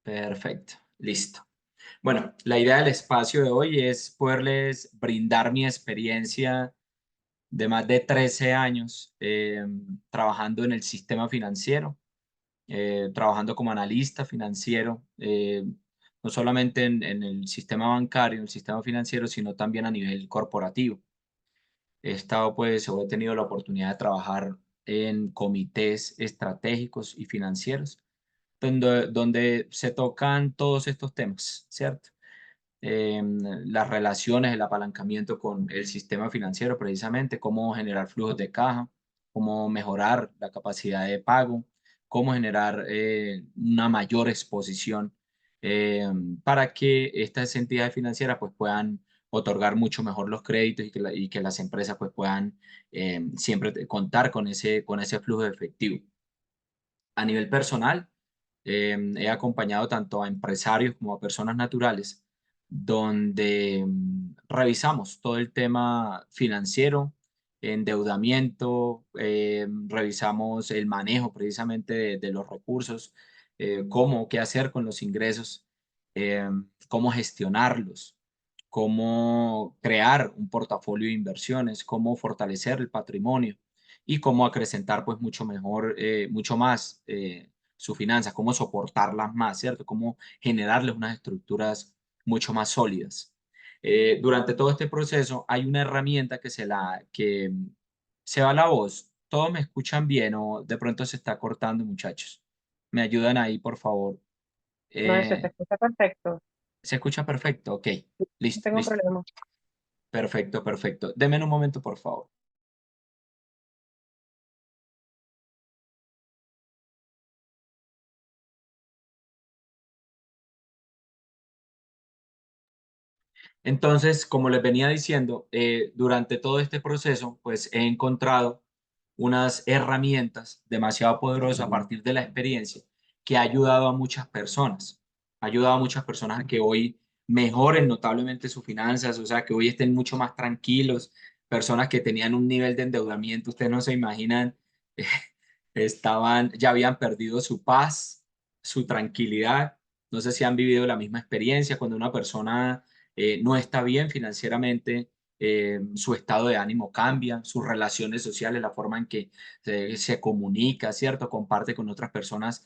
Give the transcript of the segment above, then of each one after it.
Perfecto, listo. Bueno, la idea del espacio de hoy es poderles brindar mi experiencia de más de 13 años trabajando en el sistema financiero, trabajando como analista financiero, no solamente en el sistema bancario, en el sistema financiero, sino también a nivel corporativo. He estado, pues, o he tenido la oportunidad de trabajar en comités estratégicos y financieros, donde se tocan todos estos temas, ¿cierto? Las relaciones, el apalancamiento con el sistema financiero, precisamente, cómo generar flujos de caja, cómo mejorar la capacidad de pago, cómo generar una mayor exposición eh, para que estas entidades financieras pues, puedan otorgar mucho mejor los créditos y que las empresas pues, puedan siempre contar con ese flujo de efectivo. A nivel personal, he acompañado tanto a empresarios como a personas naturales, donde revisamos todo el tema financiero, endeudamiento, revisamos el manejo precisamente de los recursos, qué hacer con los ingresos, cómo gestionarlos, cómo crear un portafolio de inversiones, cómo fortalecer el patrimonio y cómo acrecentar pues mucho mejor, mucho más sus finanzas, cómo soportarlas más, ¿cierto? Cómo generarles unas estructuras mucho más sólidas. Durante todo este proceso hay una herramienta que se va la voz. ¿Todos me escuchan bien o de pronto se está cortando, muchachos? ¿Me ayudan ahí, por favor? No, eso se Eh, escucha perfecto. ¿Se escucha perfecto? Ok, No listo, tengo listo. problema. Perfecto, perfecto. Deme un momento, por favor. Entonces, como les venía diciendo, durante todo este proceso, pues he encontrado unas herramientas demasiado poderosas a partir de la experiencia que ha ayudado a muchas personas. Ha ayudado a muchas personas a que hoy mejoren notablemente sus finanzas, o sea, que hoy estén mucho más tranquilos. Personas que tenían un nivel de endeudamiento, ustedes no se imaginan, ya habían perdido su paz, su tranquilidad. No sé si han vivido la misma experiencia cuando una persona no está bien financieramente, su estado de ánimo cambia, sus relaciones sociales, la forma en que se comunica, ¿cierto? Comparte con otras personas,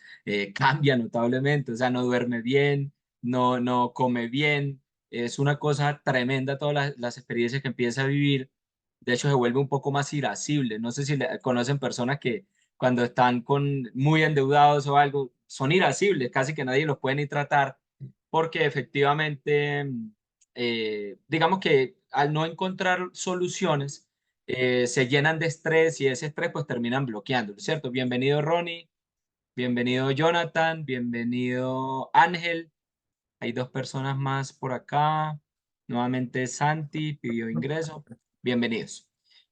cambia notablemente, o sea, no duerme bien, no come bien, es una cosa tremenda todas las experiencias que empieza a vivir. De hecho, se vuelve un poco más irascible. No sé si conocen personas que cuando están muy endeudados o algo, son irascibles, casi que nadie los puede ni tratar, porque efectivamente digamos que al no encontrar soluciones, se llenan de estrés y ese estrés pues terminan bloqueándolo, ¿cierto? Bienvenido Ronnie, bienvenido Jonathan, bienvenido Ángel. Hay dos personas más por acá. Nuevamente Santi pidió ingreso. Bienvenidos.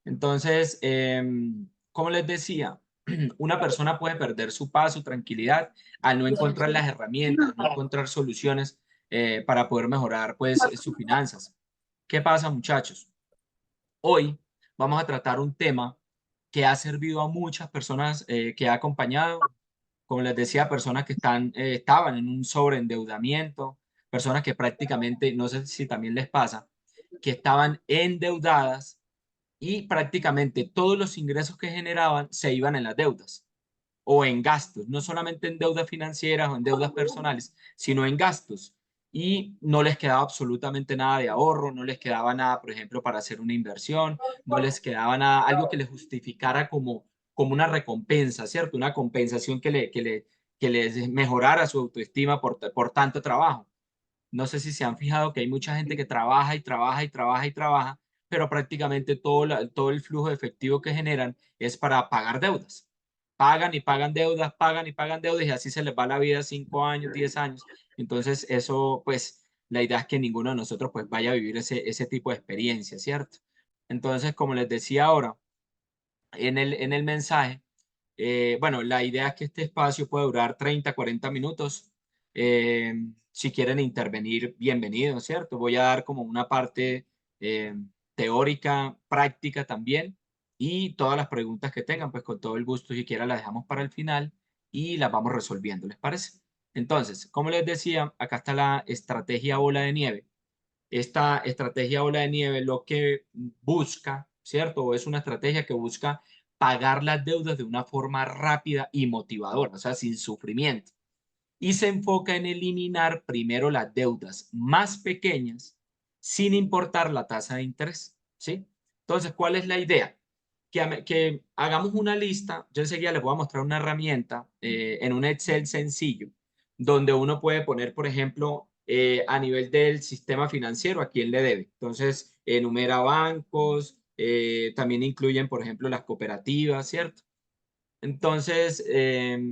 Entonces, como les decía, una persona puede perder su paz, su tranquilidad, al no encontrar las herramientas, no encontrar soluciones para poder mejorar pues sus finanzas. ¿Qué pasa, muchachos? Hoy vamos a tratar un tema que ha servido a muchas personas, que ha acompañado, como les decía, personas que estaban en un sobreendeudamiento, personas que prácticamente, no sé si también les pasa, que estaban endeudadas y prácticamente todos los ingresos que generaban se iban en las deudas o en gastos, no solamente en deudas financieras o en deudas personales, sino en gastos. Y no les quedaba absolutamente nada de ahorro, no les quedaba nada, por ejemplo, para hacer una inversión, no les quedaba nada, algo que les justificara como una recompensa, ¿cierto? Una compensación que les mejorara su autoestima por tanto trabajo. No sé si se han fijado que hay mucha gente que trabaja y trabaja y trabaja y trabaja, pero prácticamente todo el flujo de efectivo que generan es para pagar deudas. Pagan y pagan deudas, pagan y pagan deudas y así se les va la vida 5 años, 10 años. Entonces eso, pues, la idea es que ninguno de nosotros pues vaya a vivir ese tipo de experiencia, ¿cierto? Entonces, como les decía ahora, en el mensaje, bueno, la idea es que este espacio pueda durar 30, 40 minutos. Si quieren intervenir, bienvenido, ¿cierto? Voy a dar como una parte eh, teórica, práctica también, y todas las preguntas que tengan, pues con todo el gusto, si quiera, las dejamos para el final y las vamos resolviendo, ¿les parece? Entonces, como les decía, acá está la estrategia bola de nieve. Esta estrategia bola de nieve lo que busca, ¿cierto? O es una estrategia que busca pagar las deudas de una forma rápida y motivadora, o sea, sin sufrimiento. Y se enfoca en eliminar primero las deudas más pequeñas sin importar la tasa de interés, ¿sí? Entonces, ¿cuál es la idea? Que hagamos una lista. Yo enseguida les voy a mostrar una herramienta en un Excel sencillo, donde uno puede poner, por ejemplo, a nivel del sistema financiero, a quién le debe. Entonces, enumera bancos, también incluyen, por ejemplo, las cooperativas, ¿cierto? Entonces,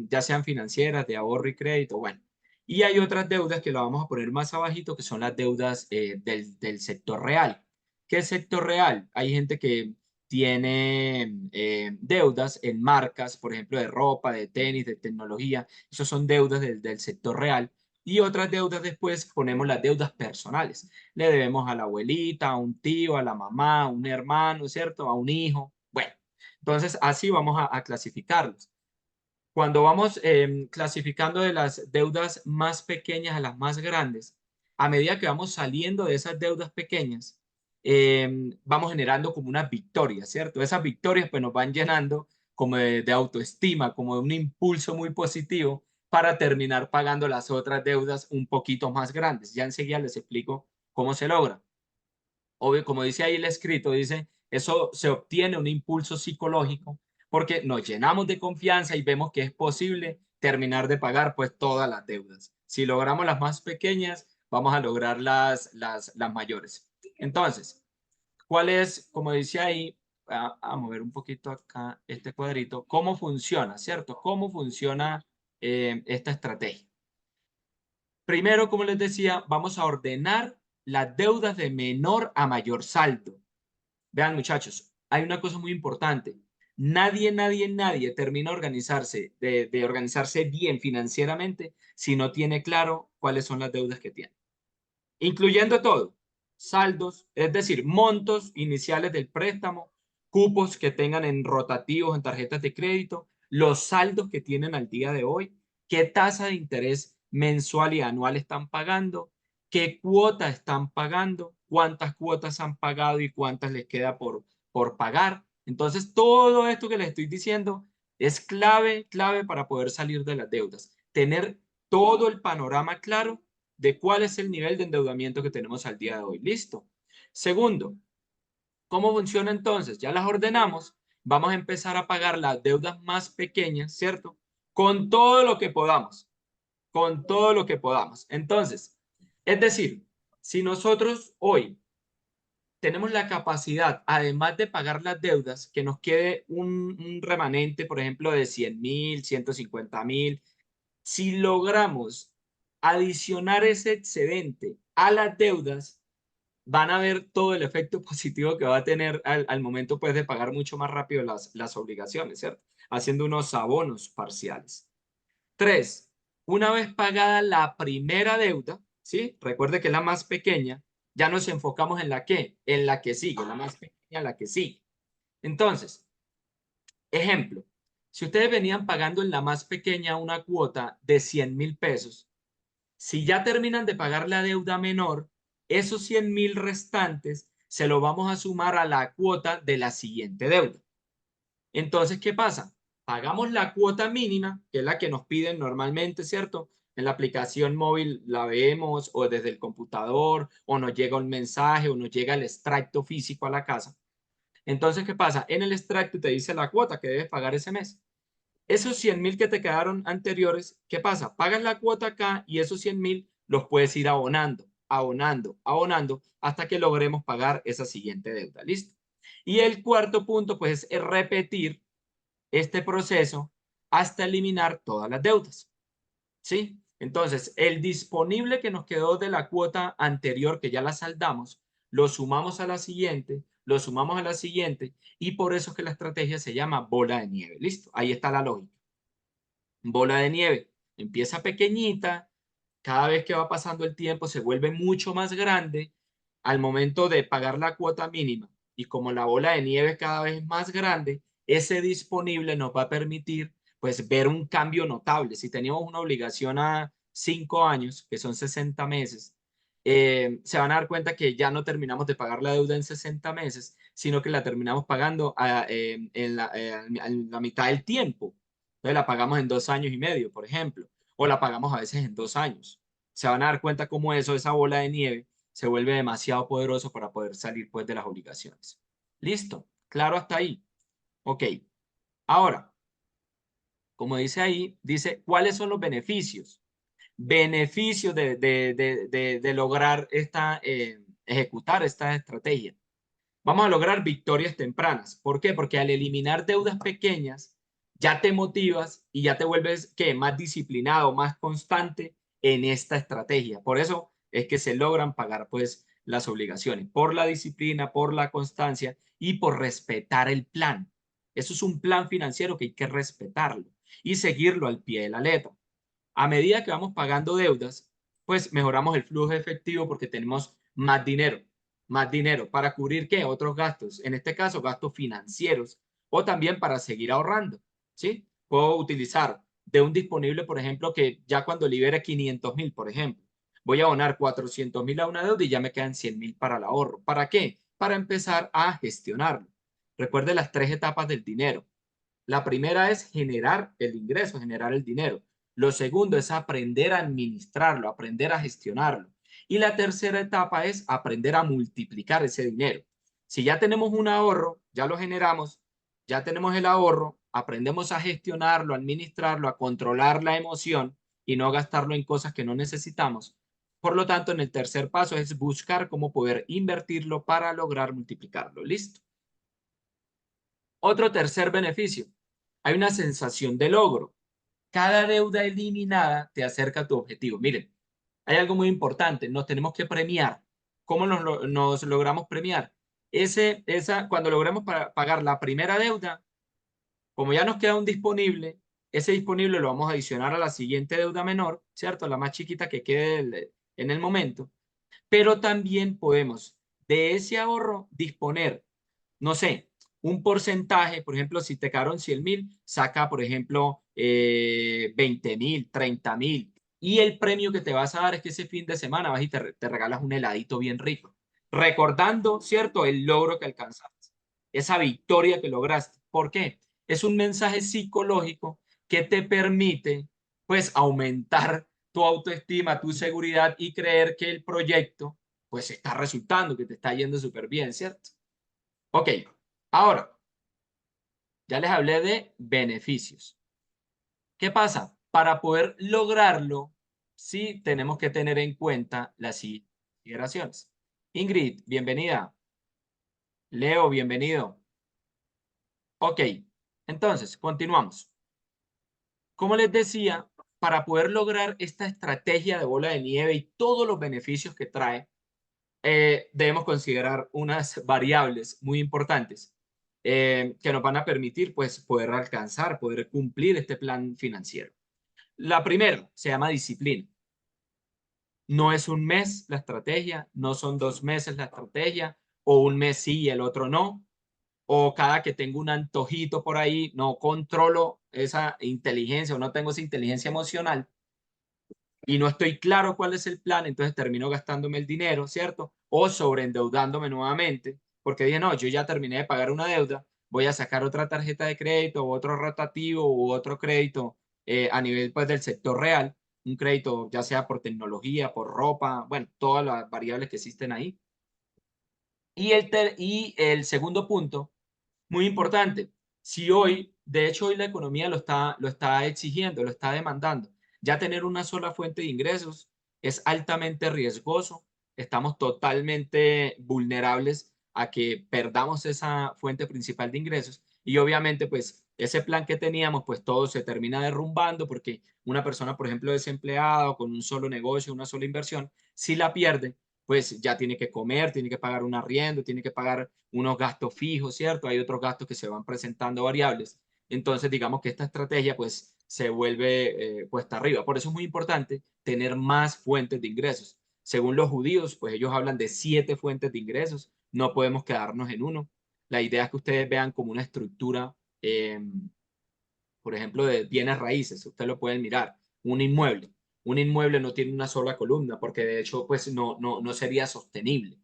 ya sean financieras, de ahorro y crédito, bueno. Y hay otras deudas que lo vamos a poner más abajito, que son las deudas del sector real. ¿Qué es sector real? Hay gente que tiene deudas en marcas, por ejemplo, de ropa, de tenis, de tecnología. Esos son deudas del sector real. Y otras deudas después ponemos las deudas personales. Le debemos a la abuelita, a un tío, a la mamá, a un hermano, ¿cierto? A un hijo. Bueno. Entonces, así vamos a clasificarlos. Cuando vamos clasificando de las deudas más pequeñas a las más grandes, a medida que vamos saliendo de esas deudas pequeñas, vamos generando como unas victorias, ¿cierto? Esas victorias pues nos van llenando como de autoestima, como de un impulso muy positivo para terminar pagando las otras deudas un poquito más grandes. Ya enseguida les explico cómo se logra. Obvio, como dice ahí el escrito, dice, eso se obtiene un impulso psicológico porque nos llenamos de confianza y vemos que es posible terminar de pagar pues todas las deudas. Si logramos las más pequeñas, vamos a lograr las mayores. Entonces, ¿cuál es, como dice ahí, a mover un poquito acá este cuadrito, cómo funciona, ¿cierto? ¿Cómo funciona esta estrategia? Primero, como les decía, vamos a ordenar las deudas de menor a mayor saldo. Vean, muchachos, hay una cosa muy importante. Nadie termina de organizarse bien financieramente si no tiene claro cuáles son las deudas que tiene, incluyendo todo, saldos, es decir, montos iniciales del préstamo, cupos que tengan en rotativos, en tarjetas de crédito, los saldos que tienen al día de hoy, qué tasa de interés mensual y anual están pagando, qué cuota están pagando, cuántas cuotas han pagado y cuántas les queda por pagar. Entonces, todo esto que les estoy diciendo es clave para poder salir de las deudas. Tener todo el panorama claro de cuál es el nivel de endeudamiento que tenemos al día de hoy. Listo. Segundo, ¿cómo funciona entonces? Ya las ordenamos. Vamos a empezar a pagar las deudas más pequeñas, ¿cierto? Con todo lo que podamos, con todo lo que podamos. Entonces, es decir, si nosotros hoy tenemos la capacidad, además de pagar las deudas, que nos quede un remanente, por ejemplo, de 100.000, 150.000, si logramos adicionar ese excedente a las deudas, van a ver todo el efecto positivo que va a tener al momento pues, de pagar mucho más rápido las obligaciones, ¿cierto? Haciendo unos abonos parciales. Tres, una vez pagada la primera deuda, ¿sí? Recuerde que es la más pequeña, ya nos enfocamos en la que, sigue, la más pequeña, la que sigue. Entonces, ejemplo, si ustedes venían pagando en la más pequeña una cuota de 100.000 pesos, si ya terminan de pagar la deuda menor, esos 100.000 restantes se lo vamos a sumar a la cuota de la siguiente deuda. Entonces, ¿qué pasa? Pagamos la cuota mínima, que es la que nos piden normalmente, ¿cierto? En la aplicación móvil la vemos o desde el computador o nos llega un mensaje o nos llega el extracto físico a la casa. Entonces, ¿qué pasa? En el extracto te dice la cuota que debes pagar ese mes. Esos 100.000 que te quedaron anteriores, ¿qué pasa? Pagas la cuota acá y esos 100.000 los puedes ir abonando hasta que logremos pagar esa siguiente deuda. ¿Listo? Y el cuarto punto, pues, es repetir este proceso hasta eliminar todas las deudas. ¿Sí? Entonces, el disponible que nos quedó de la cuota anterior, que ya la saldamos, lo sumamos a la siguiente, lo sumamos a la siguiente, y por eso es que la estrategia se llama bola de nieve. ¿Listo? Ahí está la lógica. Bola de nieve. Empieza pequeñita, cada vez que va pasando el tiempo se vuelve mucho más grande al momento de pagar la cuota mínima. Y como la bola de nieve cada vez es más grande, ese disponible nos va a permitir pues ver un cambio notable. Si teníamos una obligación a 5 años, que son 60 meses, se van a dar cuenta que ya no terminamos de pagar la deuda en 60 meses, sino que la terminamos pagando en la mitad del tiempo. Entonces la pagamos en 2 años y medio, por ejemplo, o la pagamos a veces en 2 años. Se van a dar cuenta cómo eso, esa bola de nieve, se vuelve demasiado poderoso para poder salir pues de las obligaciones. ¿Listo? ¿Claro hasta ahí? Ok. Ahora, como dice ahí, dice, ¿cuáles son los beneficios? Beneficios de lograr ejecutar esta estrategia. Vamos a lograr victorias tempranas. ¿Por qué? Porque al eliminar deudas pequeñas, ya te motivas y ya te vuelves ¿qué? Más disciplinado, más constante en esta estrategia. Por eso es que se logran pagar pues las obligaciones, por la disciplina, por la constancia y por respetar el plan. Eso es un plan financiero que hay que respetarlo y seguirlo al pie de la letra. A medida que vamos pagando deudas, pues mejoramos el flujo efectivo porque tenemos más dinero para cubrir ¿qué? Otros gastos, en este caso gastos financieros o también para seguir ahorrando, ¿sí? Puedo utilizar de un disponible, por ejemplo, que ya cuando libere 500.000, por ejemplo, voy a abonar 400.000 a una deuda y ya me quedan 100.000 para el ahorro. ¿Para qué? Para empezar a gestionarlo. Recuerde las 3 etapas del dinero. La primera es generar el ingreso, generar el dinero. Lo segundo es aprender a administrarlo, aprender a gestionarlo. Y la tercera etapa es aprender a multiplicar ese dinero. Si ya tenemos un ahorro, ya lo generamos, ya tenemos el ahorro, aprendemos a gestionarlo, a administrarlo, a controlar la emoción y no gastarlo en cosas que no necesitamos. Por lo tanto, en el tercer paso es buscar cómo poder invertirlo para lograr multiplicarlo. ¿Listo? Otro tercer beneficio. Hay una sensación de logro. Cada deuda eliminada te acerca a tu objetivo. Miren, hay algo muy importante. Nos tenemos que premiar. ¿Cómo nos logramos premiar? Cuando logremos pagar la primera deuda, como ya nos queda un disponible, ese disponible lo vamos a adicionar a la siguiente deuda menor, ¿cierto? La más chiquita que quede en el momento. Pero también podemos de ese ahorro disponer, no sé, un porcentaje, por ejemplo, si te quedaron 100.000, saca, por ejemplo, 20.000, 30.000. Y el premio que te vas a dar es que ese fin de semana vas y te regalas un heladito bien rico, recordando, ¿cierto?, el logro que alcanzaste, esa victoria que lograste. ¿Por qué? Es un mensaje psicológico que te permite, pues, aumentar tu autoestima, tu seguridad y creer que el proyecto, pues, está resultando, que te está yendo súper bien, ¿cierto? Ok, ahora, ya les hablé de beneficios. ¿Qué pasa? Para poder lograrlo, sí tenemos que tener en cuenta las consideraciones. Ingrid, bienvenida. Leo, bienvenido. Ok, entonces, continuamos. Como les decía, para poder lograr esta estrategia de bola de nieve y todos los beneficios que trae, debemos considerar unas variables muy importantes que nos van a permitir pues, poder alcanzar, poder cumplir este plan financiero. La primera se llama disciplina. No es un mes la estrategia, no son 2 meses la estrategia, o un mes sí y el otro no, o cada que tengo un antojito por ahí, no controlo esa inteligencia o no tengo esa inteligencia emocional y no estoy claro cuál es el plan, entonces termino gastándome el dinero, ¿cierto? O sobreendeudándome nuevamente, porque dije, no, yo ya terminé de pagar una deuda, voy a sacar otra tarjeta de crédito, o otro rotativo, u otro crédito a nivel pues del sector real, un crédito ya sea por tecnología, por ropa, bueno, todas las variables que existen ahí. Y el segundo punto, muy importante, si hoy, de hecho hoy la economía lo está exigiendo, lo está demandando, ya tener una sola fuente de ingresos es altamente riesgoso, estamos totalmente vulnerables a que perdamos esa fuente principal de ingresos y obviamente pues ese plan que teníamos pues todo se termina derrumbando porque una persona por ejemplo desempleada o con un solo negocio, una sola inversión, si la pierde pues ya tiene que comer, tiene que pagar un arriendo, tiene que pagar unos gastos fijos, ¿cierto? Hay otros gastos que se van presentando variables. Entonces, digamos que esta estrategia pues se vuelve puesta arriba. Por eso es muy importante tener más fuentes de ingresos. Según los judíos, pues ellos hablan de 7 fuentes de ingresos. No podemos quedarnos en uno. La idea es que ustedes vean como una estructura, por ejemplo, de bienes raíces. Ustedes lo pueden mirar. Un inmueble. Un inmueble no tiene una sola columna porque de hecho pues no sería sostenible.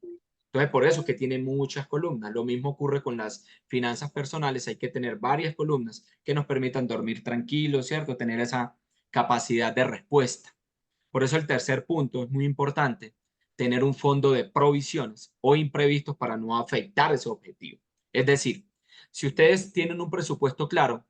Entonces, por eso es que tiene muchas columnas. Lo mismo ocurre con las finanzas personales. Hay que tener varias columnas que nos permitan dormir tranquilos, ¿cierto? Tener esa capacidad de respuesta. Por eso el tercer punto es muy importante, tener un fondo de provisiones o imprevistos para no afectar ese objetivo. Es decir, si ustedes tienen un presupuesto claro,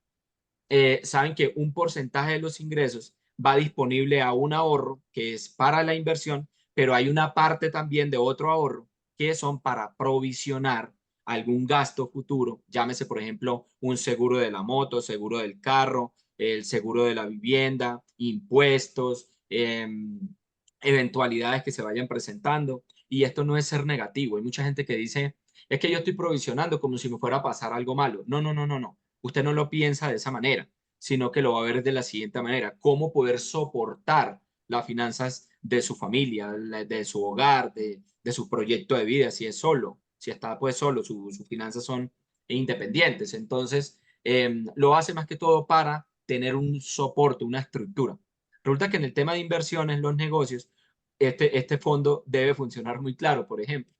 saben que un porcentaje de los ingresos va disponible a un ahorro que es para la inversión, pero hay una parte también de otro ahorro que son para provisionar algún gasto futuro, llámese por ejemplo un seguro de la moto, seguro del carro, el seguro de la vivienda, impuestos, eventualidades que se vayan presentando. Y esto no es ser negativo. Hay mucha gente que dice, es que yo estoy provisionando como si me fuera a pasar algo malo. No, no, no, no, no. Usted no lo piensa de esa manera, sino que lo va a ver de la siguiente manera. Cómo poder soportar las finanzas de su familia, de su hogar, de su proyecto de vida, si es solo, si está pues solo, sus finanzas son independientes. Entonces, lo hace más que todo para tener un soporte, una estructura. Resulta que en el tema de inversiones, los negocios, este fondo debe funcionar muy claro. Por ejemplo,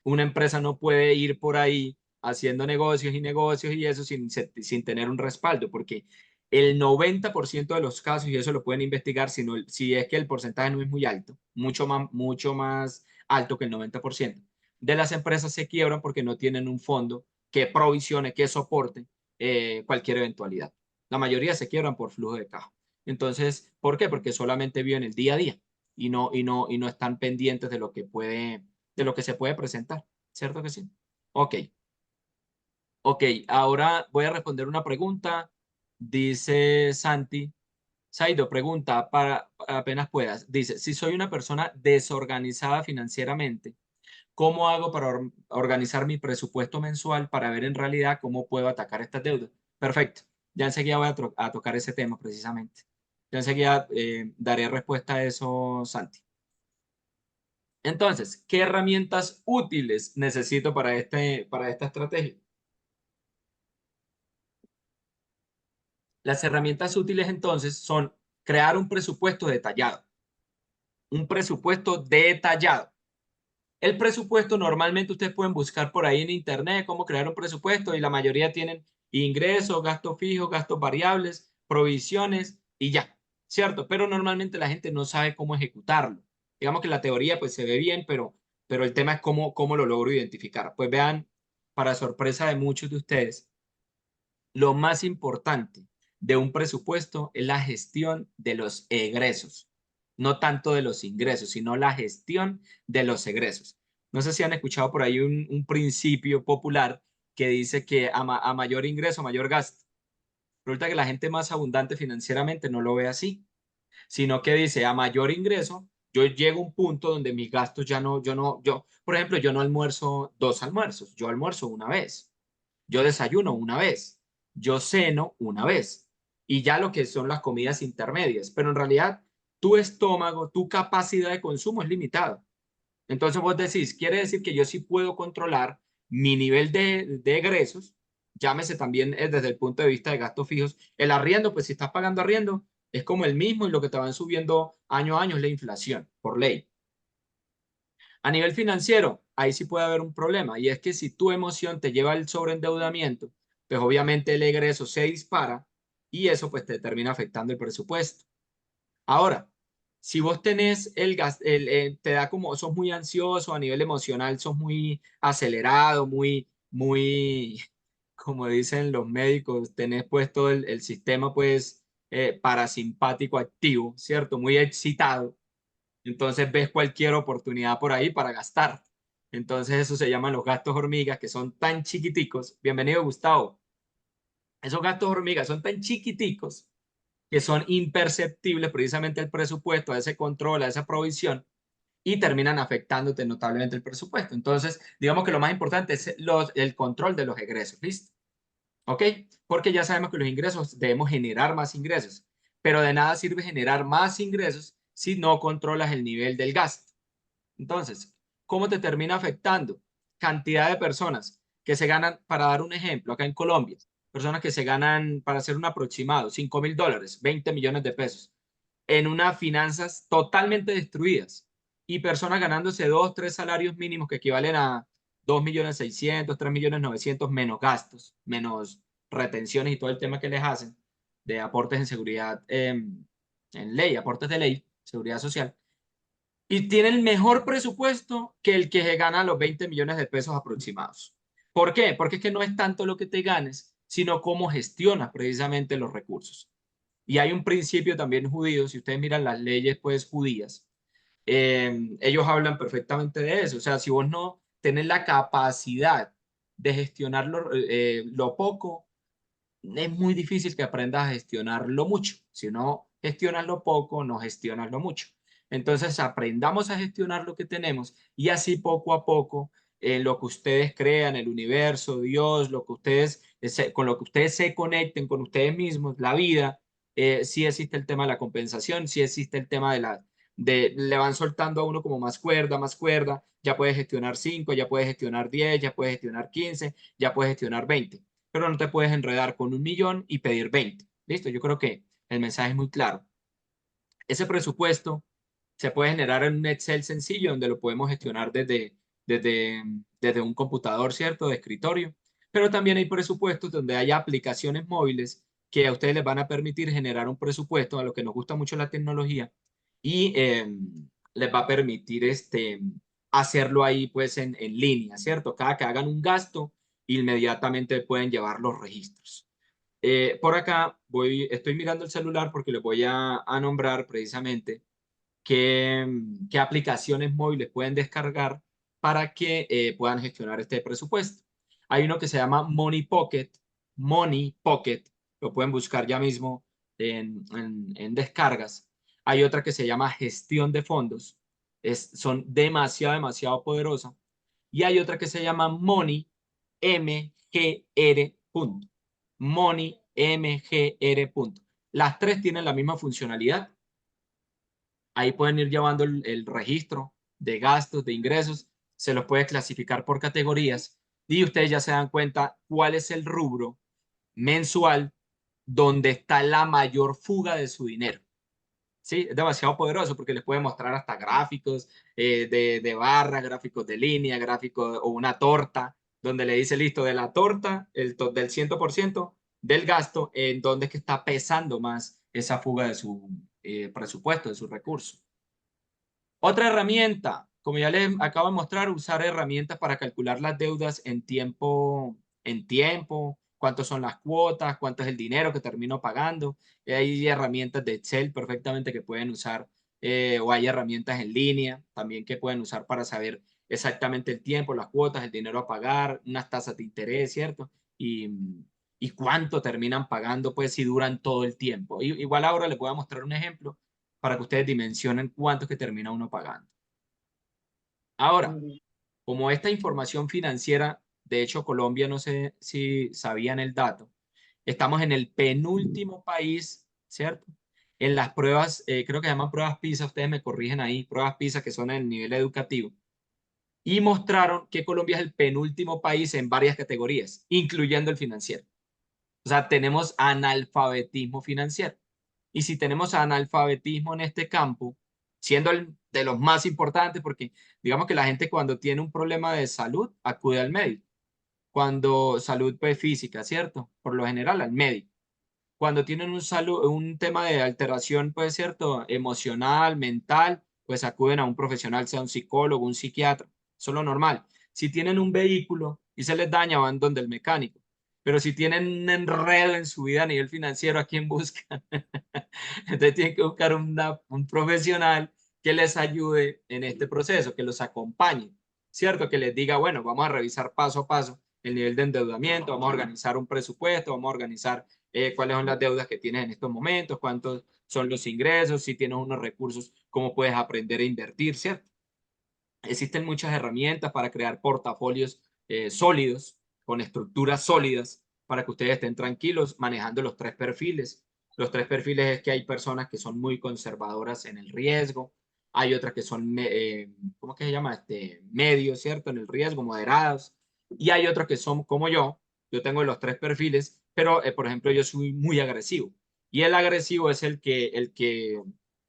una empresa no puede ir por ahí haciendo negocios y negocios y eso sin tener un respaldo, porque el 90% de los casos, y eso lo pueden investigar si es que el porcentaje no es muy alto, mucho más alto que el 90% de las empresas se quiebran porque no tienen un fondo que provisione, que soporte cualquier eventualidad. La mayoría se quiebran por flujo de caja. Entonces, ¿por qué? Porque solamente viven el día a día y no están pendientes de lo que se puede presentar. ¿Cierto que sí? Ok, ok. Ahora voy a responder una pregunta. Dice Santi. Saido, pregunta para apenas puedas. Dice, si soy una persona desorganizada financieramente, ¿cómo hago para organizar mi presupuesto mensual para ver en realidad cómo puedo atacar estas deudas? Perfecto. Ya enseguida voy a tocar ese tema precisamente. Ya enseguida daré respuesta a eso, Santi. Entonces, ¿qué herramientas útiles necesito para esta estrategia? Las herramientas útiles entonces son crear un presupuesto detallado. Un presupuesto detallado. El presupuesto normalmente ustedes pueden buscar por ahí en internet cómo crear un presupuesto y la mayoría tienen ingresos, gastos fijos, gastos variables, provisiones y ya, ¿cierto? Pero normalmente la gente no sabe cómo ejecutarlo. Digamos que la teoría pues se ve bien, pero el tema es cómo lo logro identificar. Pues vean, para sorpresa de muchos de ustedes, lo más importante de un presupuesto es la gestión de los egresos, no tanto de los ingresos, sino la gestión de los egresos. No sé si han escuchado por ahí un principio popular que dice que a mayor ingreso, mayor gasto. Resulta que la gente más abundante financieramente no lo ve así, sino que dice a mayor ingreso, yo llego a un punto donde mis gastos ya no, por ejemplo, yo no almuerzo dos almuerzos, yo almuerzo una vez. Yo desayuno una vez, yo ceno una vez y ya lo que son las comidas intermedias, pero en realidad tu estómago, tu capacidad de consumo es limitada. Entonces vos decís, quiere decir que yo sí puedo controlar mi nivel de egresos, llámese también desde el punto de vista de gastos fijos. El arriendo, pues si estás pagando arriendo, es como el mismo y lo que te van subiendo año a año es la inflación, por ley. A nivel financiero, ahí sí puede haber un problema y es que si tu emoción te lleva al sobreendeudamiento, pues obviamente el egreso se dispara y eso pues te termina afectando el presupuesto. Ahora, si vos tenés te da como, sos muy ansioso a nivel emocional, sos muy acelerado, como dicen los médicos, tenés puesto el sistema pues parasimpático activo, ¿cierto? Muy excitado, entonces ves cualquier oportunidad por ahí para gastar. Entonces eso se llaman los gastos hormigas, que son tan chiquiticos. Bienvenido, Gustavo. Esos gastos hormigas son tan chiquiticos que son imperceptibles precisamente al presupuesto, a ese control, a esa provisión, y terminan afectándote notablemente el presupuesto. Entonces, digamos que lo más importante es el control de los egresos, ¿listo? ¿Ok? Porque ya sabemos que los ingresos debemos generar más ingresos, pero de nada sirve generar más ingresos si no controlas el nivel del gasto. Entonces, ¿cómo te termina afectando? Cantidad de personas que se ganan, para dar un ejemplo, acá en Colombia, personas que se ganan, para hacer un aproximado, $5.000, 20 millones de pesos. en unas finanzas totalmente destruidas y personas ganándose 2, 3 salarios mínimos que equivalen a 2.600.000, 3.900.000 menos gastos, menos retenciones y todo el tema que les hacen de aportes en seguridad, en ley, aportes de ley, seguridad social. Y tiene el mejor presupuesto que el que se gana los 20 millones de pesos aproximados. ¿Por qué? Porque es que no es tanto lo que te ganes, sino cómo gestionas precisamente los recursos. Y hay un principio también judío, si ustedes miran las leyes pues judías, ellos hablan perfectamente de eso. O sea, si vos no tenés la capacidad de gestionar lo poco, es muy difícil que aprendas a gestionarlo mucho. Si no gestionas lo poco, no gestionas lo mucho. Entonces, aprendamos a gestionar lo que tenemos y así poco a poco, en lo que ustedes crean, el universo, Dios, lo que ustedes, con lo que ustedes se conecten con ustedes mismos, la vida, sí existe el tema de la compensación, sí existe el tema le van soltando a uno como más cuerda, ya puedes gestionar 5, ya puedes gestionar 10, ya puedes gestionar 15, ya puedes gestionar 20, pero no te puedes enredar con 1 millón y pedir 20. ¿Listo? Yo creo que el mensaje es muy claro. Ese presupuesto se puede generar en un Excel sencillo donde lo podemos gestionar desde, desde un computador, ¿cierto? De escritorio. Pero también hay presupuestos donde hay aplicaciones móviles que a ustedes les van a permitir generar un presupuesto, a lo que nos gusta mucho la tecnología, y les va a permitir hacerlo ahí pues en línea, ¿cierto? Cada que hagan un gasto, inmediatamente pueden llevar los registros. Por acá estoy mirando el celular porque les voy a nombrar precisamente qué aplicaciones móviles pueden descargar para que puedan gestionar este presupuesto. Hay uno que se llama Money Pocket, lo pueden buscar ya mismo en descargas. Hay otra que se llama Gestión de Fondos, son demasiado poderosas. Y hay otra que se llama Money MGR. Money MGR. Las tres tienen la misma funcionalidad. Ahí pueden ir llevando el registro de gastos, de ingresos, se los puede clasificar por categorías y ustedes ya se dan cuenta cuál es el rubro mensual donde está la mayor fuga de su dinero. Sí, es demasiado poderoso porque les puede mostrar hasta gráficos de barras, gráficos de línea, gráficos o una torta, donde le dice, listo, de la torta, del 100% del gasto, en dónde es que está pesando más esa fuga de su presupuesto, de sus recursos. Otra herramienta, como ya les acabo de mostrar, usar herramientas para calcular las deudas en tiempo, cuántas son las cuotas, cuánto es el dinero que termino pagando. Hay herramientas de Excel perfectamente que pueden usar, o hay herramientas en línea también que pueden usar para saber exactamente el tiempo, las cuotas, el dinero a pagar, unas tasas de interés, ¿cierto? Y cuánto terminan pagando, pues, si duran todo el tiempo. Igual ahora les voy a mostrar un ejemplo para que ustedes dimensionen cuánto es que termina uno pagando. Ahora, Mm. como esta información financiera, de hecho Colombia, no sé si sabían el dato, estamos en el penúltimo país, ¿cierto? En las pruebas, creo que se llaman pruebas PISA, ustedes me corrigen ahí, pruebas PISA que son en el nivel educativo, y mostraron que Colombia es el penúltimo país en varias categorías, incluyendo el financiero. O sea, tenemos analfabetismo financiero. Y si tenemos analfabetismo en este campo, siendo de los más importantes, porque digamos que la gente cuando tiene un problema de salud acude al médico. Cuando salud pues, física, ¿cierto? Por lo general al médico. Cuando tienen un tema de alteración, pues, ¿cierto? Emocional, mental, pues acuden a un profesional, sea un psicólogo, un psiquiatra. Eso es lo normal. Si tienen un vehículo y se les daña, van donde el mecánico. Pero si tienen un enredo en su vida a nivel financiero, ¿a quién buscan? Entonces tienen que buscar un profesional que les ayude en este proceso, que los acompañe, ¿cierto? Que les diga, bueno, vamos a revisar paso a paso el nivel de endeudamiento, vamos a organizar un presupuesto, vamos a organizar cuáles son las deudas que tienes en estos momentos, cuántos son los ingresos, si tienes unos recursos, cómo puedes aprender a invertir, ¿cierto? Existen muchas herramientas para crear portafolios sólidos, con estructuras sólidas, para que ustedes estén tranquilos manejando los tres perfiles. Los tres perfiles es que hay personas que son muy conservadoras en el riesgo, hay otras que son, ¿cómo que se llama? Medios, ¿cierto? En el riesgo, moderados, y hay otros que son como yo tengo los tres perfiles, pero por ejemplo yo soy muy agresivo, y el agresivo es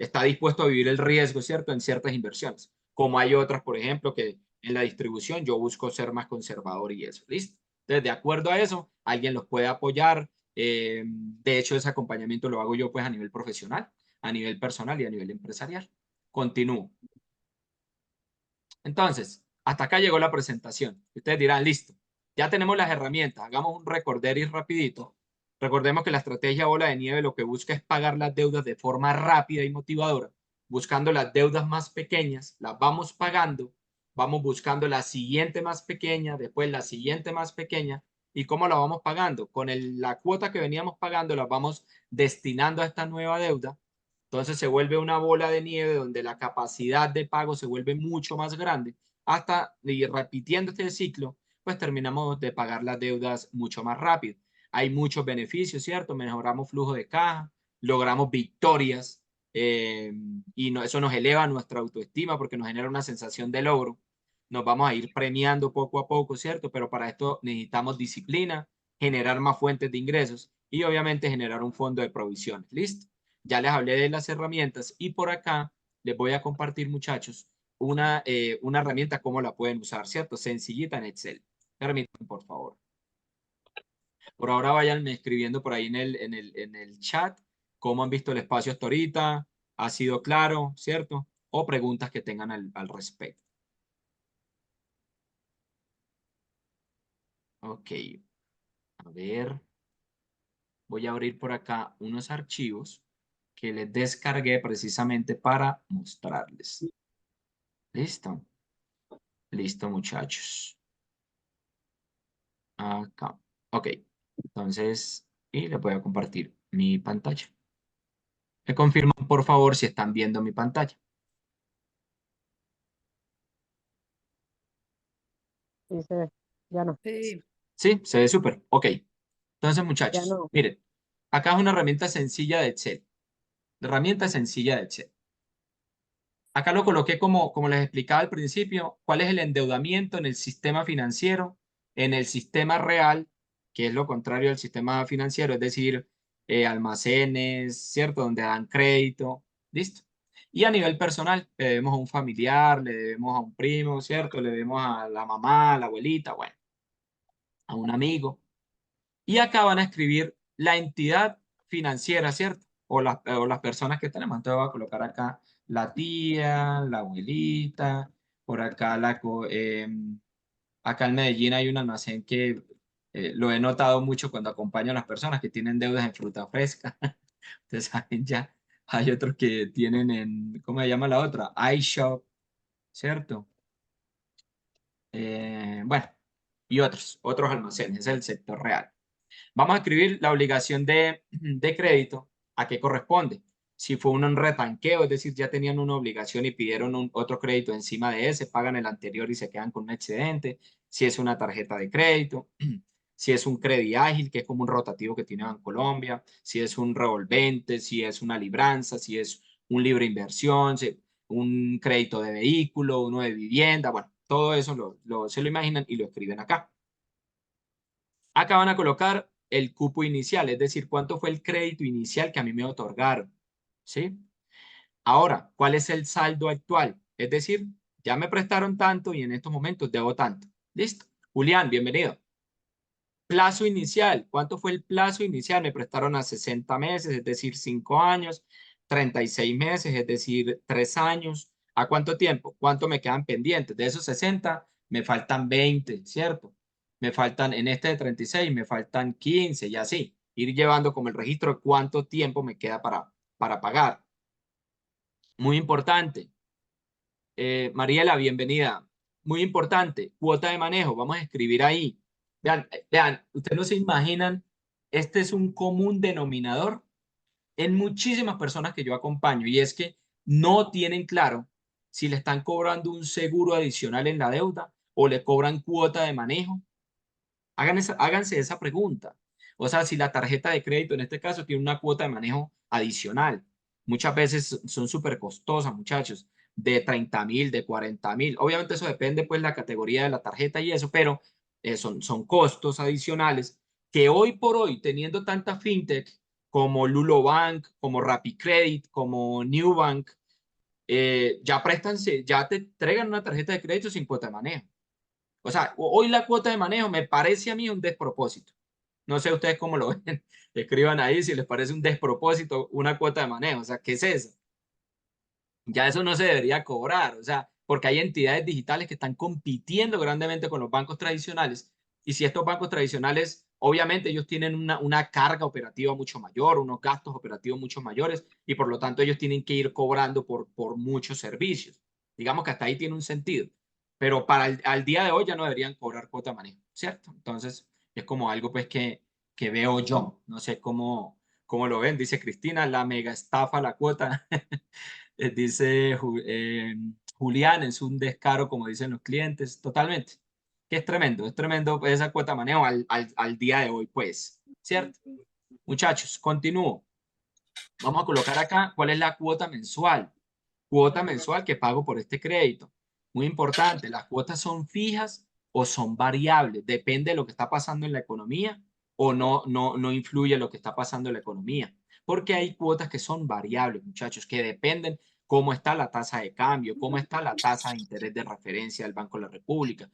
está dispuesto a vivir el riesgo, ¿cierto? En ciertas inversiones, como hay otras, por ejemplo, que en la distribución yo busco ser más conservador y eso, ¿listo? Entonces, de acuerdo a eso, alguien los puede apoyar. De hecho, ese acompañamiento lo hago yo pues a nivel profesional, a nivel personal y a nivel empresarial. Continúo. Entonces, hasta acá llegó la presentación. Ustedes dirán, listo, ya tenemos las herramientas, hagamos un recorderis rapidito. Recordemos que la estrategia bola de nieve lo que busca es pagar las deudas de forma rápida y motivadora, buscando las deudas más pequeñas, las vamos pagando, vamos buscando la siguiente más pequeña, después la siguiente más pequeña. ¿Y cómo la vamos pagando? Con la cuota que veníamos pagando, la vamos destinando a esta nueva deuda. Entonces se vuelve una bola de nieve donde la capacidad de pago se vuelve mucho más grande. Hasta y repitiendo este ciclo, pues terminamos de pagar las deudas mucho más rápido. Hay muchos beneficios, ¿cierto? Mejoramos flujo de caja, logramos victorias y eso nos eleva nuestra autoestima porque nos genera una sensación de logro. Nos vamos a ir premiando poco a poco, ¿cierto? Pero para esto necesitamos disciplina, generar más fuentes de ingresos y obviamente generar un fondo de provisiones. ¿Listo? Ya les hablé de las herramientas y por acá les voy a compartir, muchachos, una herramienta, cómo la pueden usar, ¿cierto? Sencillita en Excel. Permítanme, por favor. Por ahora váyanme escribiendo por ahí en el chat cómo han visto el espacio hasta ahorita, ha sido claro, ¿cierto? O preguntas que tengan al respecto. Ok, a ver, voy a abrir por acá unos archivos que les descargué precisamente para mostrarles. ¿Listo? Listo, muchachos. Acá. Ok. Entonces, y les voy a compartir mi pantalla. Me confirman, por favor, si están viendo mi pantalla. Sí, se ve. Ya no, Sí, Sí, se ve súper. Ok. Entonces, ya muchachos, no. miren, acá es una herramienta sencilla de Excel. Herramienta sencilla de Excel. Acá lo coloqué como les explicaba al principio, cuál es el endeudamiento en el sistema financiero, en el sistema real, que es lo contrario al sistema financiero, es decir, almacenes, ¿cierto? Donde dan crédito, listo. Y a nivel personal, le debemos a un familiar, le debemos a un primo, ¿cierto? Le debemos a la mamá, a la abuelita, bueno, a un amigo. Y acá van a escribir la entidad financiera, ¿cierto? O las personas que tenemos. Entonces voy a colocar acá la tía, la abuelita, por acá acá en Medellín hay un almacén que lo he notado mucho cuando acompaño a las personas que tienen deudas en fruta fresca. Ustedes saben ya, hay otros que tienen ¿cómo se llama la otra? iShop, ¿cierto? Bueno, y otros almacenes, es el sector real. Vamos a escribir la obligación de crédito, ¿a qué corresponde? Si fue un retanqueo, es decir, ya tenían una obligación y pidieron otro crédito encima de ese, pagan el anterior y se quedan con un excedente. Si es una tarjeta de crédito, si es un crédito ágil, que es como un rotativo que tiene Bancolombia, si es un revolvente, si es una libranza, si es un libre inversión, un crédito de vehículo, uno de vivienda, bueno, todo eso se lo imaginan y lo escriben acá. Acá van a colocar el cupo inicial, es decir, cuánto fue el crédito inicial que a mí me otorgaron, ¿sí? Ahora, ¿cuál es el saldo actual? Es decir, ya me prestaron tanto y en estos momentos debo tanto. ¿Listo? Julián, bienvenido. Plazo inicial, ¿cuánto fue el plazo inicial? Me prestaron a 60 meses, es decir, 5 años, 36 meses, es decir, 3 años. ¿A cuánto tiempo? ¿Cuánto me quedan pendientes? De esos 60, me faltan 20, ¿cierto? Me faltan, en este de 36, me faltan 15 y así. Ir llevando como el registro de cuánto tiempo me queda para pagar. Muy importante. Mariela, bienvenida. Muy importante, cuota de manejo, vamos a escribir ahí. Vean, vean, ustedes no se imaginan, este es un común denominador en muchísimas personas que yo acompaño y es que no tienen claro si le están cobrando un seguro adicional en la deuda o le cobran cuota de manejo. Háganse esa pregunta. O sea, si la tarjeta de crédito en este caso tiene una cuota de manejo adicional. Muchas veces son súper costosas, muchachos, de 30.000, de 40.000. Obviamente eso depende pues la categoría de la tarjeta y eso, pero son costos adicionales que hoy por hoy, teniendo tanta fintech como Lulo Bank, como RappiCredit, como Newbank, ya prestan, ya te entregan una tarjeta de crédito sin cuota de manejo. O sea, hoy la cuota de manejo me parece a mí un despropósito. No sé ustedes cómo lo ven. Escriban ahí si les parece un despropósito una cuota de manejo. O sea, ¿qué es eso? Ya eso no se debería cobrar. O sea, porque hay entidades digitales que están compitiendo grandemente con los bancos tradicionales. Y si estos bancos tradicionales, obviamente ellos tienen una carga operativa mucho mayor, unos gastos operativos mucho mayores, y por lo tanto ellos tienen que ir cobrando por muchos servicios. Digamos que hasta ahí tiene un sentido. Pero para al día de hoy ya no deberían cobrar cuota de manejo, ¿cierto? Entonces, es como algo pues que veo yo. No sé cómo lo ven. Dice Cristina, la mega estafa la cuota. Dice Julián, es un descaro, como dicen los clientes, totalmente. Que es tremendo pues, esa cuota de manejo al día de hoy, pues, ¿cierto? Muchachos, continúo. Vamos a colocar acá cuál es la cuota mensual. Cuota mensual que pago por este crédito. Muy importante, las cuotas son fijas o son variables. Depende de lo que está pasando en la economía o no influye lo que está pasando en la economía. Porque hay cuotas que son variables, muchachos, que dependen cómo está la tasa de cambio, cómo está la tasa de interés de referencia del Banco de la República.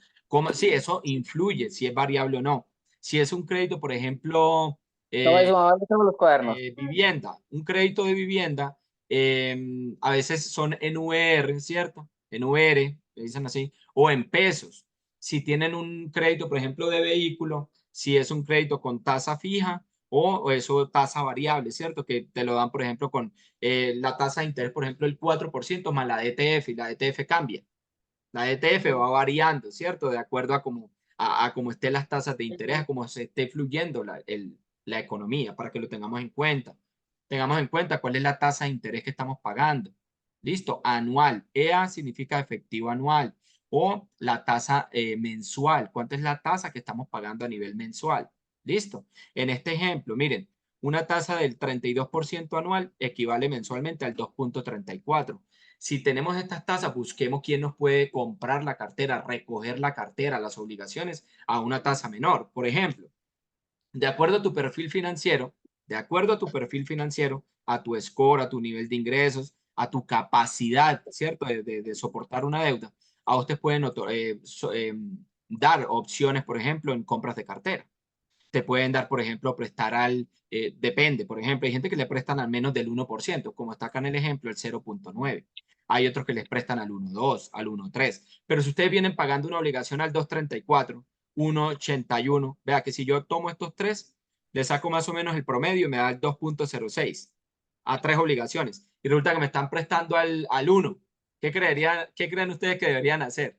Sí, eso influye si es variable o no. Si es un crédito, por ejemplo, Toma eso, eh, mamá, tengo los cuadernos. vivienda, un crédito de vivienda, a veces son en UR, ¿cierto? En UR, le dicen así, o en pesos. Si tienen un crédito, por ejemplo, de vehículo, si es un crédito con tasa fija o eso tasa variable, ¿cierto? Que te lo dan, por ejemplo, con la tasa de interés, por ejemplo, el 4% más la DTF y la DTF cambia. La DTF va variando, ¿cierto? De acuerdo a cómo estén las tasas de interés, a cómo se esté fluyendo la economía, para que lo tengamos en cuenta. Tengamos en cuenta cuál es la tasa de interés que estamos pagando. Listo, anual. EA significa efectivo anual. O la tasa mensual. ¿Cuánto es la tasa que estamos pagando a nivel mensual? Listo. En este ejemplo, miren, una tasa del 32% anual equivale mensualmente al 2,34. Si tenemos estas tasas, busquemos quién nos puede comprar la cartera, recoger la cartera, las obligaciones a una tasa menor. Por ejemplo, de acuerdo a tu perfil financiero, de acuerdo a tu perfil financiero, a tu score, a tu nivel de ingresos, a tu capacidad, ¿cierto?, de soportar una deuda, a ustedes pueden dar opciones, por ejemplo, en compras de cartera. Te pueden dar, por ejemplo, prestar depende, por ejemplo, hay gente que le prestan al menos del 1%, como está acá en el ejemplo, el 0,9. Hay otros que les prestan al 1,2, al 1,3. Pero si ustedes vienen pagando una obligación al 2,34, 1,81, vea que si yo tomo estos tres, le saco más o menos el promedio y me da el 2,06 a tres obligaciones. Y resulta que me están prestando al 1. ¿Qué creen ustedes que deberían hacer?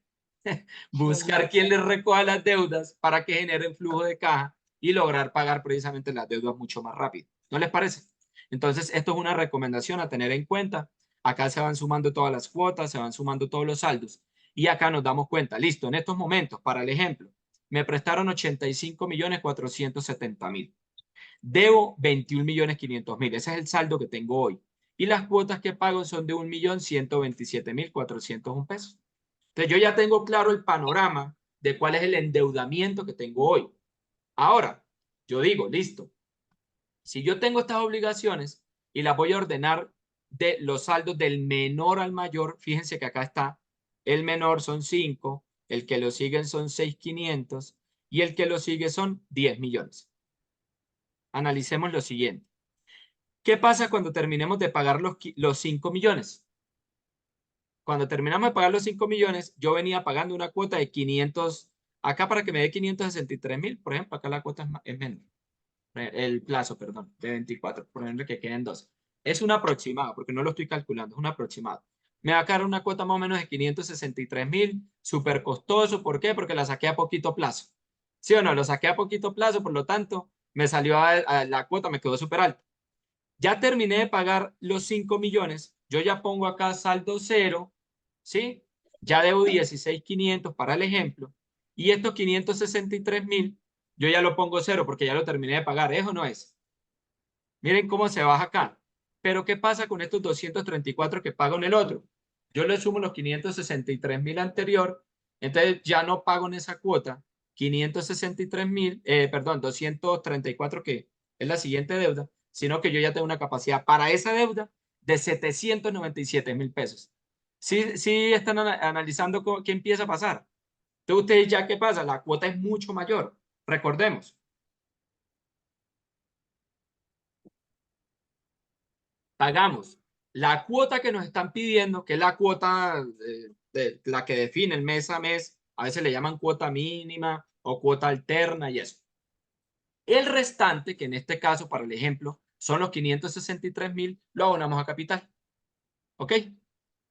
Buscar quién les recoja las deudas para que generen flujo de caja y lograr pagar precisamente las deudas mucho más rápido. ¿No les parece? Entonces, esto es una recomendación a tener en cuenta. Acá se van sumando todas las cuotas, se van sumando todos los saldos y acá nos damos cuenta, listo, en estos momentos, para el ejemplo, me prestaron 85.470.000. Debo 21.500.000. Ese es el saldo que tengo hoy. Y las cuotas que pago son de 1.127.401 pesos. Entonces, yo ya tengo claro el panorama de cuál es el endeudamiento que tengo hoy. Ahora, yo digo, listo, si yo tengo estas obligaciones y las voy a ordenar de los saldos del menor al mayor, fíjense que acá está, el menor son 5, el que lo siguen son 6.500 y el que lo sigue son 10 millones. Analicemos lo siguiente. ¿Qué pasa cuando terminemos de pagar los 5 millones? Cuando terminamos de pagar los 5 millones, yo venía pagando una cuota de 500, acá para que me dé 563.000, por ejemplo, acá la cuota es menos. El plazo, perdón, de 24, por ejemplo, que queden 12. Es un aproximado, porque no lo estoy calculando, es un aproximado. Me va a quedar una cuota más o menos de 563.000, súper costoso. ¿Por qué? Porque la saqué a poquito plazo. ¿Sí o no? Lo saqué a poquito plazo, por lo tanto, me salió la cuota, me quedó súper alta. Ya terminé de pagar los 5 millones, yo ya pongo acá saldo cero, ¿sí? Ya debo 16.500 para el ejemplo, y estos 563.000, yo ya lo pongo cero porque ya lo terminé de pagar, ¿eso no es? Miren cómo se baja acá. Pero ¿qué pasa con estos 234 que pago en el otro? Yo le sumo los 563.000 anterior, entonces ya no pago en esa cuota 563.000, perdón, 234 que es la siguiente deuda, sino que yo ya tengo una capacidad para esa deuda de 797.000 pesos. Sí están analizando qué empieza a pasar. Entonces, ustedes ya qué pasa, la cuota es mucho mayor. Recordemos. Pagamos la cuota que nos están pidiendo, que es la cuota de la que define el mes a mes. A veces le llaman cuota mínima o cuota alterna y eso. El restante, que en este caso, para el ejemplo, son los 563.000, lo abonamos a capital. ¿Ok?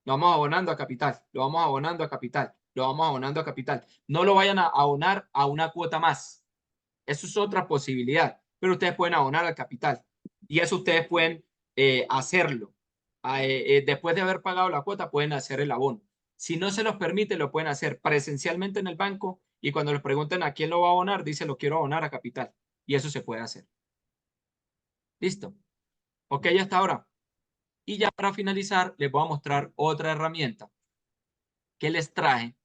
Lo vamos abonando a capital, lo vamos abonando a capital, lo vamos abonando a capital. No lo vayan a abonar a una cuota más. Eso es otra posibilidad, pero ustedes pueden abonar al capital y eso ustedes pueden hacerlo. Después de haber pagado la cuota, pueden hacer el abono. Si no se los permite, lo pueden hacer presencialmente en el banco y cuando les pregunten a quién lo va a abonar, dice lo quiero abonar a capital y eso se puede hacer. ¿Listo? Ok, hasta ahora. Y ya para finalizar, les voy a mostrar otra herramienta que les traje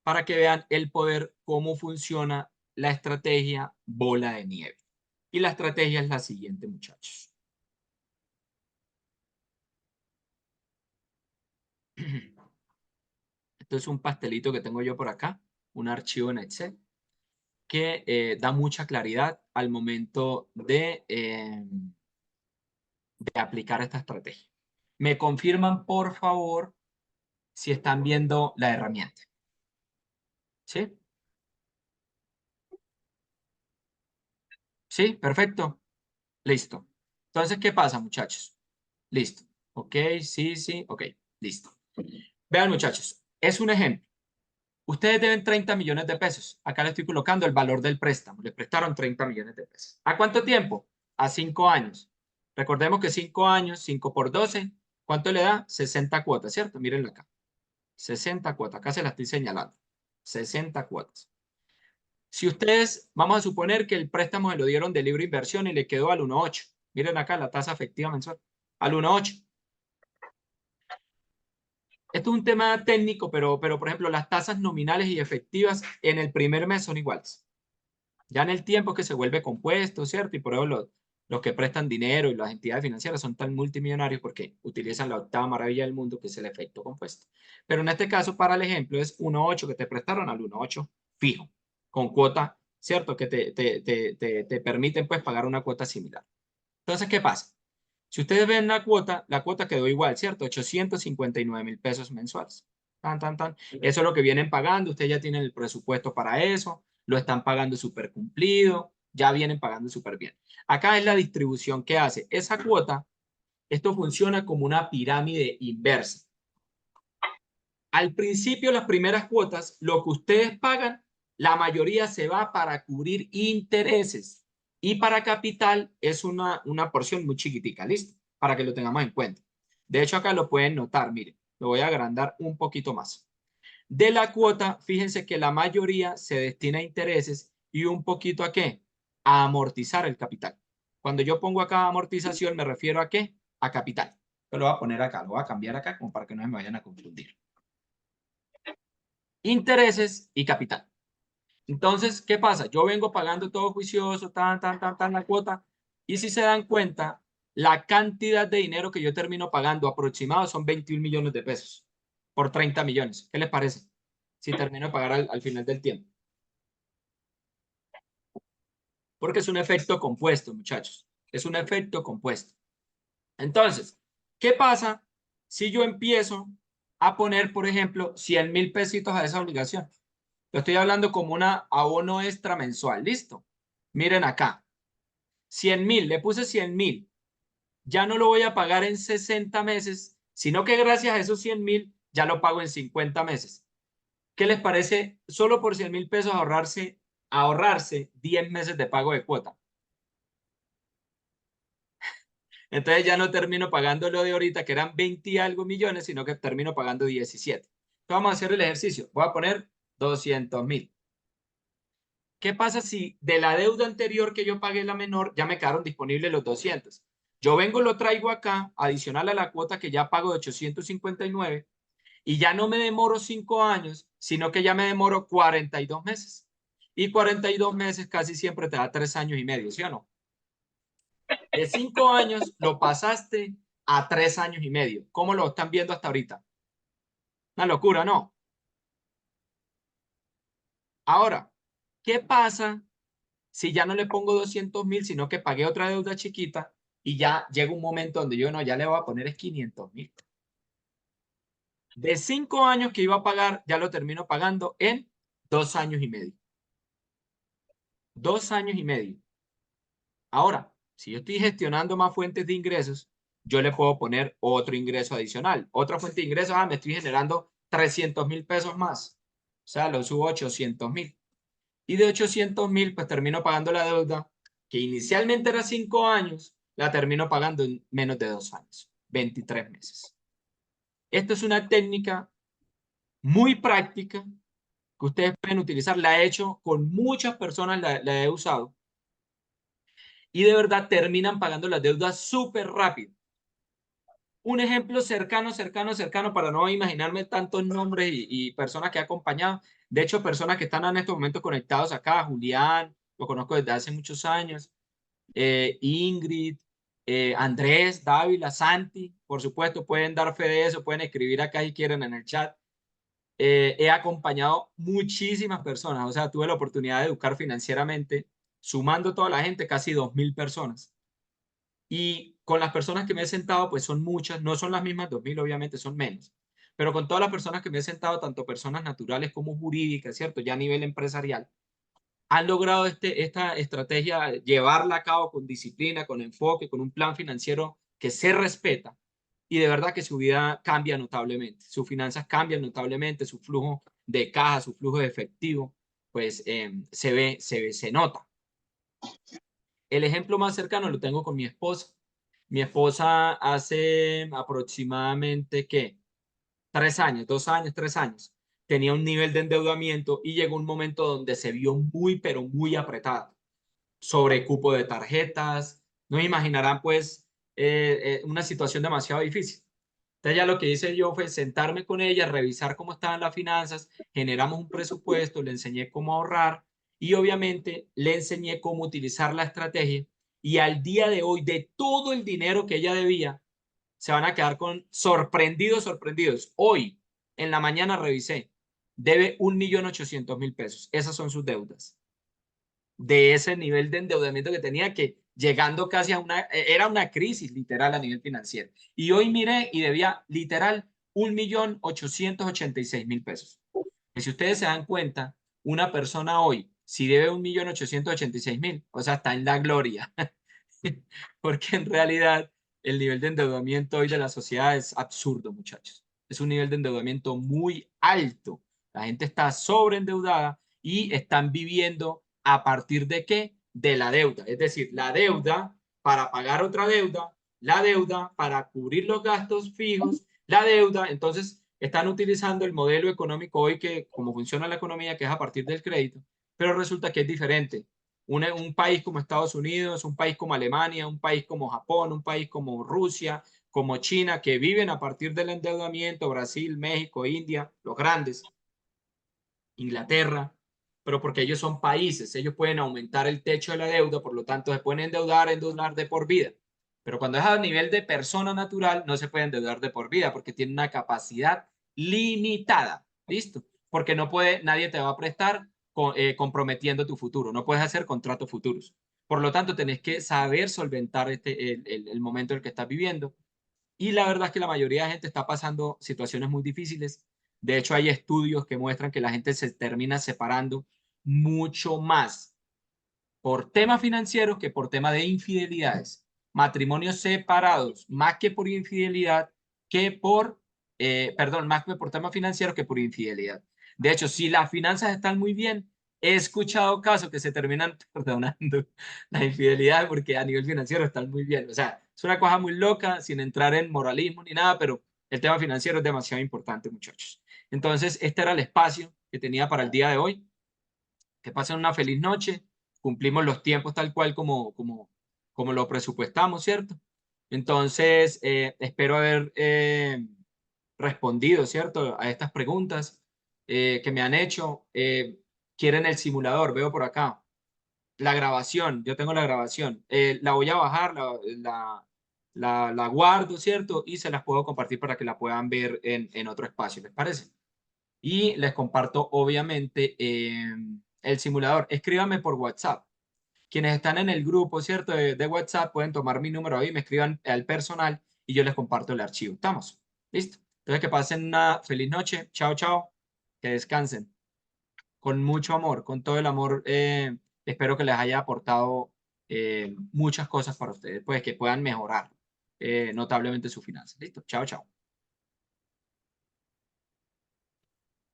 para que vean el poder, cómo funciona la estrategia bola de nieve. Y la estrategia es la siguiente, muchachos. Esto es un pastelito que tengo yo por acá, un archivo en Excel, que da mucha claridad al momento de aplicar esta estrategia. Me confirman, por favor, si están viendo la herramienta. ¿Sí? ¿Sí? Perfecto. Listo. Entonces, ¿qué pasa, muchachos? Listo. Ok, sí, sí, ok, listo. Vean, muchachos, es un ejemplo. Ustedes deben 30 millones de pesos. Acá le estoy colocando el valor del préstamo. Les prestaron 30 millones de pesos. ¿A cuánto tiempo? A 5 años. Recordemos que 5 años, 5 por 12, ¿cuánto le da? 60 cuotas, ¿cierto? Mírenlo acá. 60 cuotas. Acá se la estoy señalando. 60 cuotas. Si ustedes, vamos a suponer que el préstamo se lo dieron de libre inversión y le quedó al 1,8. Miren acá la tasa efectiva mensual. Al 1,8. Esto es un tema técnico, pero por ejemplo, las tasas nominales y efectivas en el primer mes son iguales. Ya en el tiempo que se vuelve compuesto, ¿cierto? Y por eso los que prestan dinero y las entidades financieras son tan multimillonarios porque utilizan la octava maravilla del mundo, que es el efecto compuesto. Pero en este caso, para el ejemplo, es 1,8 que te prestaron al 1,8 fijo, con cuota, ¿cierto? Que te permiten pues pagar una cuota similar. Entonces, ¿qué pasa? Si ustedes ven la cuota quedó igual, ¿cierto? 859.000 pesos mensuales. Tan, tan, tan. Eso es lo que vienen pagando. Ustedes ya tienen el presupuesto para eso. Lo están pagando súper cumplido. Ya vienen pagando súper bien. Acá es la distribución que hace. Esa cuota, esto funciona como una pirámide inversa. Al principio, las primeras cuotas, lo que ustedes pagan, la mayoría se va para cubrir intereses y para capital es una porción muy chiquitica, ¿listo? Para que lo tengamos en cuenta. De hecho, acá lo pueden notar, miren, lo voy a agrandar un poquito más. De la cuota, fíjense que la mayoría se destina a intereses y un poquito ¿a qué? A amortizar el capital. Cuando yo pongo acá amortización, me refiero ¿a qué? A capital. Yo lo voy a poner acá, lo voy a cambiar acá como para que no se me vayan a confundir. Intereses y capital. Entonces, ¿qué pasa? Yo vengo pagando todo juicioso, tan la cuota, y si se dan cuenta, la cantidad de dinero que yo termino pagando aproximado son 21 millones de pesos por 30 millones. ¿Qué les parece? Si termino de pagar al final del tiempo. Porque es un efecto compuesto, muchachos. Es un efecto compuesto. Entonces, ¿qué pasa si yo empiezo a poner, por ejemplo, 100.000 pesitos a esa obligación? Lo estoy hablando como un abono extra mensual. ¿Listo? Miren acá. 100.000, le puse 100.000. Ya no lo voy a pagar en 60 meses, sino que gracias a esos 100.000 ya lo pago en 50 meses. ¿Qué les parece? Solo por 100.000 pesos ahorrarse 10 meses de pago de cuota. Entonces ya no termino pagando lo de ahorita, que eran 20 y algo millones, sino que termino pagando 17. Entonces vamos a hacer el ejercicio. Voy a poner 200.000. ¿Qué pasa si de la deuda anterior que yo pagué la menor ya me quedaron disponibles los 200? Yo vengo, lo traigo acá, adicional a la cuota que ya pago de 859, y ya no me demoro 5 años, sino que ya me demoro 42 meses. Y 42 meses casi siempre te da 3 años y medio, ¿sí o no? De 5 años lo pasaste a 3 años y medio. ¿Cómo lo están viendo hasta ahorita? Una locura, ¿no? Ahora, ¿qué pasa si ya no le pongo 200.000, sino que pagué otra deuda chiquita y ya llega un momento donde yo no, ya le voy a poner es 500.000? De 5 años que iba a pagar, ya lo termino pagando en 2 años y medio. 2 años y medio. Ahora, si yo estoy gestionando más fuentes de ingresos, yo le puedo poner otro ingreso adicional. Otra fuente de ingresos, me estoy generando 300.000 pesos más. O sea, lo subo a 800.000. Y de 800.000, pues termino pagando la deuda, que inicialmente era 5 años, la termino pagando en menos de 2 años, 23 meses. Esto es una técnica muy práctica que ustedes pueden utilizar. La he hecho con muchas personas, la he usado. Y de verdad terminan pagando las deudas súper rápido. Un ejemplo cercano, para no imaginarme tantos nombres y personas que he acompañado. De hecho, personas que están en estos momentos conectados acá, Julián, lo conozco desde hace muchos años, Ingrid, Andrés, Dávila, Santi, por supuesto, pueden dar fe de eso, pueden escribir acá si quieren en el chat. He acompañado muchísimas personas, o sea, tuve la oportunidad de educar financieramente, sumando toda la gente, casi 2.000 personas. Y con las personas que me he sentado, pues son muchas, no son las mismas 2.000, obviamente son menos. Pero con todas las personas que me he sentado, tanto personas naturales como jurídicas, ¿cierto? Ya a nivel empresarial, han logrado esta estrategia, llevarla a cabo con disciplina, con enfoque, con un plan financiero que se respeta. Y de verdad que su vida cambia notablemente, sus finanzas cambian notablemente, su flujo de caja, su flujo de efectivo, pues se nota. El ejemplo más cercano lo tengo con mi esposa. Mi esposa hace aproximadamente, ¿qué? 3 años, 2 años, 3 años. Tenía un nivel de endeudamiento y llegó un momento donde se vio muy, pero muy apretada. Sobre cupo de tarjetas. No imaginarán, pues, una situación demasiado difícil. Entonces ya lo que hice yo fue sentarme con ella, revisar cómo estaban las finanzas, generamos un presupuesto, le enseñé cómo ahorrar y obviamente le enseñé cómo utilizar la estrategia y al día de hoy de todo el dinero que ella debía, se van a quedar con sorprendidos. Hoy en la mañana revisé, debe 1.800.000 pesos. Esas son sus deudas de ese nivel de endeudamiento que tenía, que llegando casi a era una crisis literal a nivel financiero. Y hoy miré y debía literal 1.886.000 pesos. Y si ustedes se dan cuenta, una persona hoy, si debe 1.886.000, o sea, está en la gloria, porque en realidad el nivel de endeudamiento hoy de la sociedad es absurdo, muchachos. Es un nivel de endeudamiento muy alto. La gente está sobreendeudada y están viviendo a partir de qué? De la deuda. Es decir, la deuda para pagar otra deuda, la deuda para cubrir los gastos fijos, la deuda. Entonces, están utilizando el modelo económico hoy que, como funciona la economía, que es a partir del crédito, pero resulta que es diferente. Un país como Estados Unidos, un país como Alemania, un país como Japón, un país como Rusia, como China, que viven a partir del endeudamiento, Brasil, México, India, los grandes, Inglaterra, pero porque ellos son países, ellos pueden aumentar el techo de la deuda, por lo tanto se pueden endeudar de por vida. Pero cuando es a nivel de persona natural, no se puede endeudar de por vida porque tiene una capacidad limitada. ¿Listo? Porque no puede, nadie te va a prestar comprometiendo tu futuro. No puedes hacer contratos futuros. Por lo tanto, tenés que saber solventar el momento en el que estás viviendo. Y la verdad es que la mayoría de gente está pasando situaciones muy difíciles. De hecho, hay estudios que muestran que la gente se termina separando mucho más por temas financieros que por tema de infidelidades. Matrimonios separados, más que por infidelidad, que por, perdón, más que por temas financieros que por infidelidad. De hecho, si las finanzas están muy bien, he escuchado casos que se terminan perdonando la infidelidad porque a nivel financiero están muy bien. O sea, es una cosa muy loca, sin entrar en moralismo ni nada, pero el tema financiero es demasiado importante, muchachos. Entonces, este era el espacio que tenía para el día de hoy. Que pasen una feliz noche. Cumplimos los tiempos tal cual como lo presupuestamos, ¿cierto? Entonces, espero haber respondido, ¿cierto? A estas preguntas que me han hecho. Quieren el simulador, veo por acá. La grabación, yo tengo la grabación. La voy a bajar, la guardo, ¿cierto? Y se las puedo compartir para que la puedan ver en otro espacio, ¿les parece? Y les comparto, obviamente, el simulador. Escríbanme por WhatsApp. Quienes están en el grupo, ¿cierto? De WhatsApp pueden tomar mi número ahí, me escriban al personal y yo les comparto el archivo. ¿Estamos? ¿Listo? Entonces, que pasen una feliz noche. Chao, chao. Que descansen con mucho amor, con todo el amor. Espero que les haya aportado muchas cosas para ustedes, pues que puedan mejorar notablemente su finanzas. Listo, chao, chao.